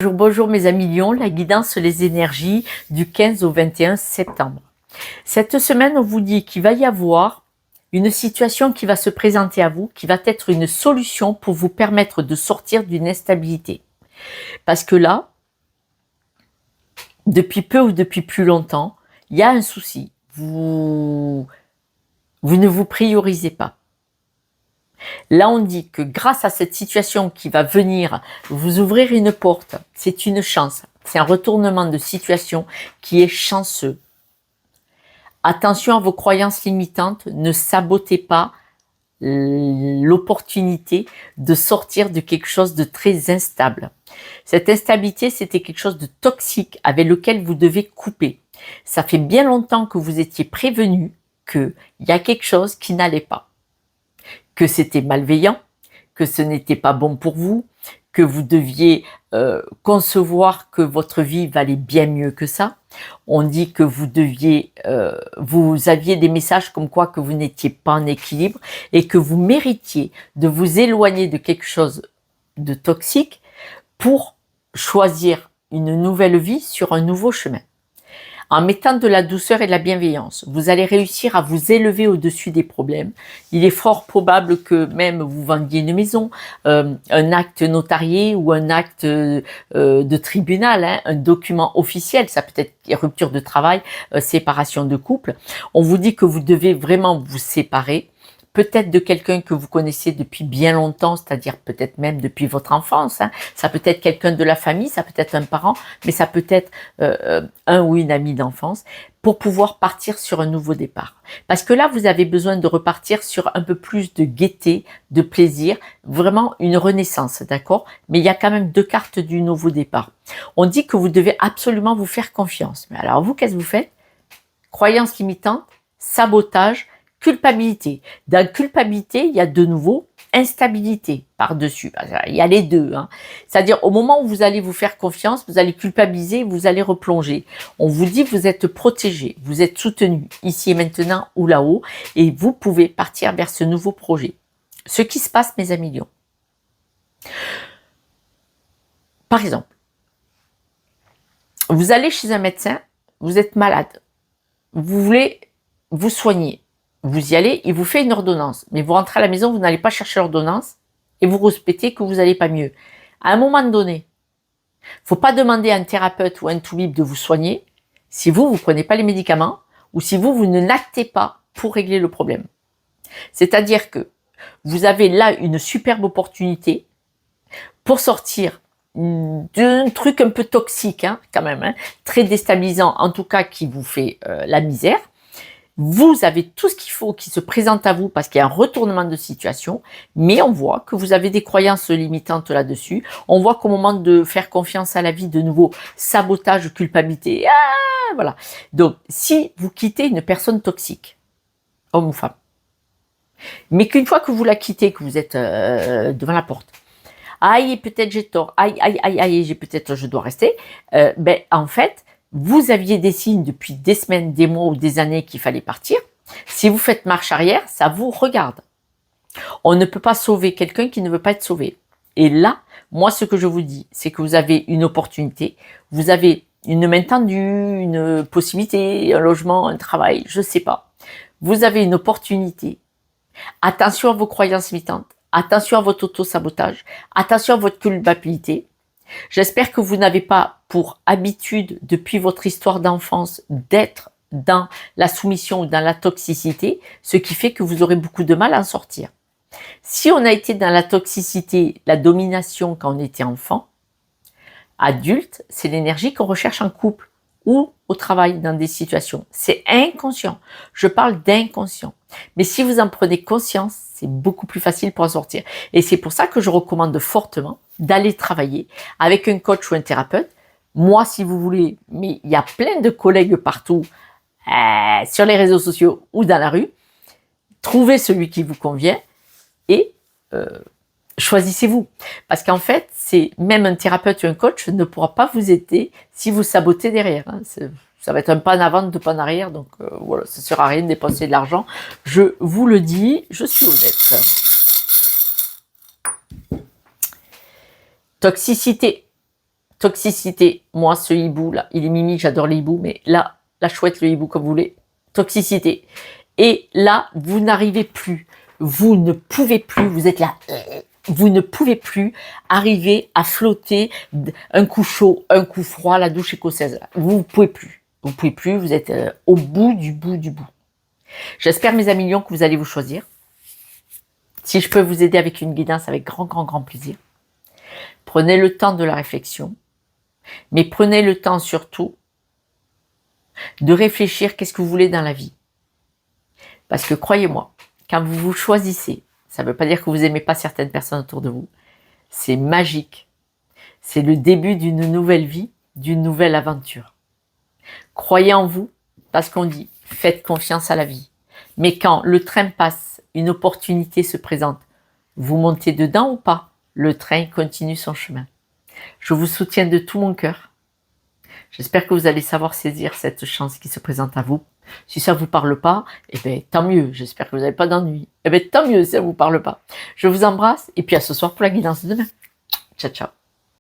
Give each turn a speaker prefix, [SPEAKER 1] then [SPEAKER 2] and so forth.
[SPEAKER 1] Bonjour, bonjour mes amis Lions, la guidance les énergies du 15 au 21 septembre. Cette semaine, on vous dit qu'il va y avoir une situation qui va se présenter à vous, qui va être une solution pour vous permettre de sortir d'une instabilité. Parce que là, depuis peu ou depuis plus longtemps, il y a un souci. Vous ne vous priorisez pas. Là, on dit que grâce à cette situation qui va venir vous ouvrir une porte, c'est une chance. C'est un retournement de situation qui est chanceux. Attention à vos croyances limitantes, ne sabotez pas l'opportunité de sortir de quelque chose de très instable. Cette instabilité, c'était quelque chose de toxique avec lequel vous devez couper. Ça fait bien longtemps que vous étiez prévenu qu'il y a quelque chose qui n'allait pas, que c'était malveillant, que ce n'était pas bon pour vous, que vous deviez concevoir que votre vie valait bien mieux que ça. On dit que vous deviez, vous aviez des messages comme quoi que vous n'étiez pas en équilibre et que vous méritiez de vous éloigner de quelque chose de toxique pour choisir une nouvelle vie sur un nouveau chemin. En mettant de la douceur et de la bienveillance, vous allez réussir à vous élever au-dessus des problèmes. Il est fort probable que même vous vendiez une maison, un acte notarié ou un acte de tribunal, un document officiel, ça peut être rupture de travail, séparation de couple. On vous dit que vous devez vraiment vous séparer, peut-être de quelqu'un que vous connaissez depuis bien longtemps, c'est-à-dire peut-être même depuis votre enfance. Ça peut être quelqu'un de la famille, ça peut être un parent, mais ça peut être un ou une amie d'enfance, pour pouvoir partir sur un nouveau départ. Parce que là, vous avez besoin de repartir sur un peu plus de gaieté, de plaisir, vraiment une renaissance, d'accord? Mais il y a quand même deux cartes du nouveau départ. On dit que vous devez absolument vous faire confiance. Mais alors vous, qu'est-ce que vous faites? Croyances limitantes, sabotage, culpabilité. Dans culpabilité, il y a de nouveau instabilité par-dessus. Il y a les deux. C'est-à-dire, au moment où vous allez vous faire confiance, vous allez culpabiliser, vous allez replonger. On vous dit que vous êtes protégé, vous êtes soutenu, ici et maintenant ou là-haut, et vous pouvez partir vers ce nouveau projet. Ce qui se passe, mes amis Lions. Par exemple, vous allez chez un médecin, vous êtes malade, vous voulez vous soigner. Vous y allez, il vous fait une ordonnance. Mais vous rentrez à la maison, vous n'allez pas chercher l'ordonnance et vous respectez que vous n'allez pas mieux. À un moment donné, faut pas demander à un thérapeute ou à un toubib de vous soigner si vous prenez pas les médicaments ou si vous ne l'actez pas pour régler le problème. C'est-à-dire que vous avez là une superbe opportunité pour sortir d'un truc un peu toxique, quand même, très déstabilisant, en tout cas qui vous fait la misère. Vous avez tout ce qu'il faut qui se présente à vous parce qu'il y a un retournement de situation, mais on voit que vous avez des croyances limitantes là-dessus. On voit qu'au moment de faire confiance à la vie, de nouveau, sabotage, culpabilité, voilà. Donc, si vous quittez une personne toxique, homme ou femme, mais qu'une fois que vous la quittez, que vous êtes devant la porte, aïe, peut-être j'ai tort, aïe, je dois rester, en fait, vous aviez des signes depuis des semaines, des mois ou des années qu'il fallait partir. Si vous faites marche arrière, ça vous regarde. On ne peut pas sauver quelqu'un qui ne veut pas être sauvé. Et là, moi, ce que je vous dis, c'est que vous avez une opportunité, vous avez une main tendue, une possibilité, un logement, un travail, je ne sais pas. Vous avez une opportunité. Attention à vos croyances limitantes. Attention à votre auto-sabotage. Attention à votre culpabilité. J'espère que vous n'avez pas pour habitude, depuis votre histoire d'enfance, d'être dans la soumission ou dans la toxicité, ce qui fait que vous aurez beaucoup de mal à en sortir. Si on a été dans la toxicité, la domination quand on était enfant, adulte, c'est l'énergie qu'on recherche en couple ou au travail dans des situations. C'est inconscient. Je parle d'inconscient. Mais si vous en prenez conscience, c'est beaucoup plus facile pour en sortir. Et c'est pour ça que je recommande fortement d'aller travailler avec un coach ou un thérapeute. Moi, si vous voulez, mais il y a plein de collègues partout, sur les réseaux sociaux ou dans la rue. Trouvez celui qui vous convient et choisissez-vous. Parce qu'en fait, c'est même un thérapeute ou un coach ne pourra pas vous aider si vous sabotez derrière. Ça va être un pas en avant, deux pas en arrière. Donc voilà, ça ne sert à rien de dépenser de l'argent. Je vous le dis, je suis honnête. Toxicité. Toxicité. Moi, ce hibou là, il est mimi, j'adore les hiboux, mais là, la chouette, le hibou, comme vous voulez. Toxicité. Et là, vous n'arrivez plus. Vous ne pouvez plus, vous êtes là. Vous ne pouvez plus arriver à flotter un coup chaud, un coup froid, la douche écossaise. Vous ne pouvez plus. Vous ne pouvez plus, vous êtes au bout du bout du bout. J'espère, mes amis lions, que vous allez vous choisir. Si je peux vous aider avec une guidance, avec grand, grand, grand plaisir. Prenez le temps de la réflexion. Mais prenez le temps surtout de réfléchir qu'est-ce que vous voulez dans la vie. Parce que croyez-moi, quand vous vous choisissez, ça ne veut pas dire que vous n'aimez pas certaines personnes autour de vous. C'est magique. C'est le début d'une nouvelle vie, d'une nouvelle aventure. Croyez en vous, parce qu'on dit, faites confiance à la vie. Mais quand le train passe, une opportunité se présente, vous montez dedans ou pas? Le train continue son chemin. Je vous soutiens de tout mon cœur. J'espère que vous allez savoir saisir cette chance qui se présente à vous. Si ça ne vous parle pas, eh bien, tant mieux. J'espère que vous n'avez pas d'ennui. Eh bien, tant mieux si ça ne vous parle pas. Je vous embrasse et puis à ce soir pour la guidance de demain. Ciao, ciao.